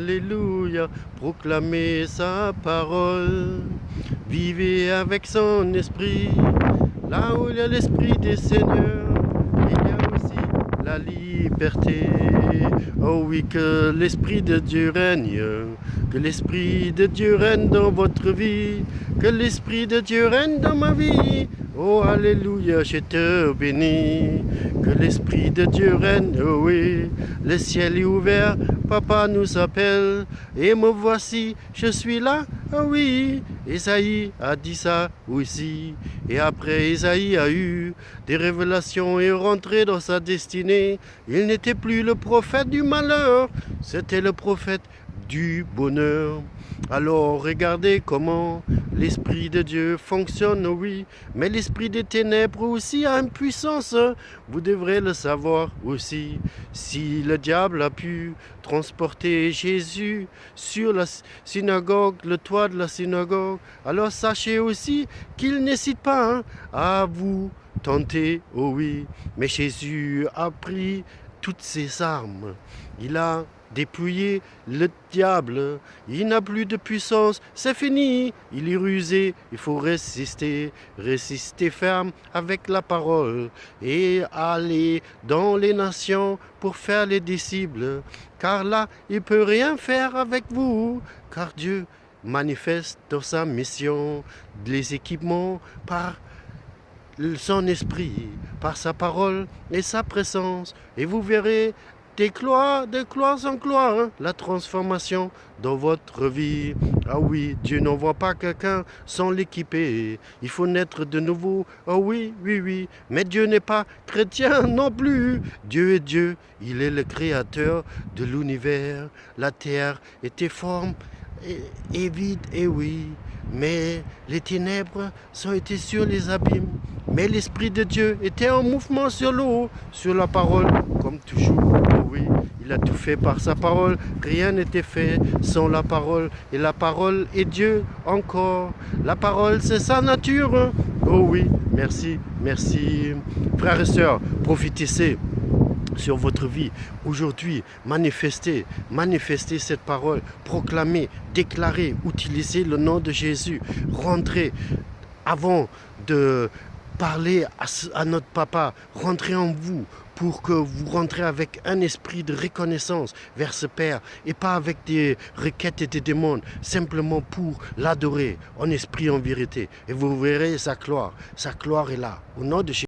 alléluia, proclamez sa parole. Vivez avec son esprit, là où il y a l'esprit des seigneurs, il y a aussi la liberté. Oh oui, que l'esprit de Dieu règne, que l'esprit de Dieu règne dans votre vie, que l'esprit de Dieu règne dans ma vie. Oh alléluia, je te bénis, que l'esprit de Dieu règne, oh oui, le ciel est ouvert, papa nous appelle, et me voici, je suis là, oh oui. Isaïe a dit ça aussi, et après Isaïe a eu des révélations et est rentré dans sa destinée. Il n'était plus le prophète du malheur, c'était le prophète du bonheur. Alors regardez comment l'Esprit de Dieu fonctionne, oui, mais l'Esprit des ténèbres aussi a une puissance, vous devrez le savoir aussi. Si le diable a pu transporter Jésus sur la synagogue, le toit de la synagogue, alors sachez aussi qu'il n'hésite pas à vous tenter, oh oui, mais Jésus a pris toutes ses armes, il a dépouillé le diable, il n'a plus de puissance, c'est fini, il est rusé, il faut résister, résister ferme avec la parole et aller dans les nations pour faire les disciples, car là, il ne peut rien faire avec vous, car Dieu manifeste dans sa mission les équipements par son esprit, par sa parole et sa présence, et vous verrez de gloire en gloire, la transformation dans votre vie. Ah oui, Dieu n'envoie pas quelqu'un sans l'équiper. Il faut naître de nouveau. Ah oui, oui, oui. Mais Dieu n'est pas chrétien non plus. Dieu est Dieu. Il est le créateur de l'univers. La terre était forme et vide, et oui. Mais les ténèbres sont été sur les abîmes. Mais l'Esprit de Dieu était en mouvement sur l'eau, sur la parole, comme toujours. Oh oui, il a tout fait par sa parole. Rien n'était fait sans la parole. Et la parole est Dieu encore. La parole, c'est sa nature. Oh oui, merci, merci. Frères et sœurs, profitez sur votre vie. Aujourd'hui, manifestez cette parole, proclamez, déclarez, utilisez le nom de Jésus. Rentrez avant de parler à notre papa, rentrez en vous pour que vous rentrez avec un esprit de reconnaissance vers ce Père et pas avec des requêtes et des demandes, simplement pour l'adorer en esprit, en vérité. Et vous verrez sa gloire est là. Au nom de Jésus.